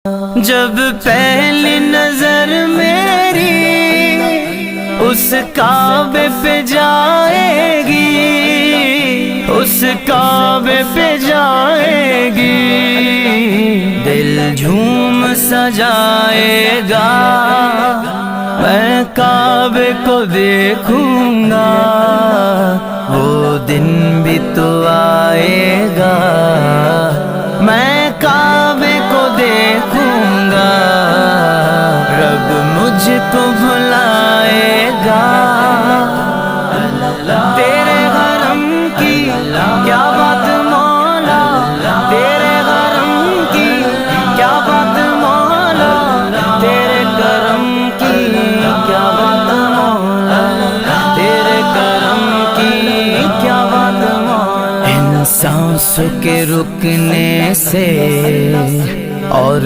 جب پہلی نظر میری اس کعبے پہ جائے گی، اس کعبے پہ جائے گی، دل جھوم سجائے گا، میں کعبے کو دیکھوں گا، وہ دن بھی تو آئے گا، میں کعبے کو دیکھوں گا، رب مجھ کو بھلائے گا، تیرے حرم کی کیا بات مولا، تیرے حرم کی کیا بات مولا، تیرے کرم کی کیا بات مولا، تیرے کرم کی کیا بات مولا۔ ان سانسوں کے رکنے سے اور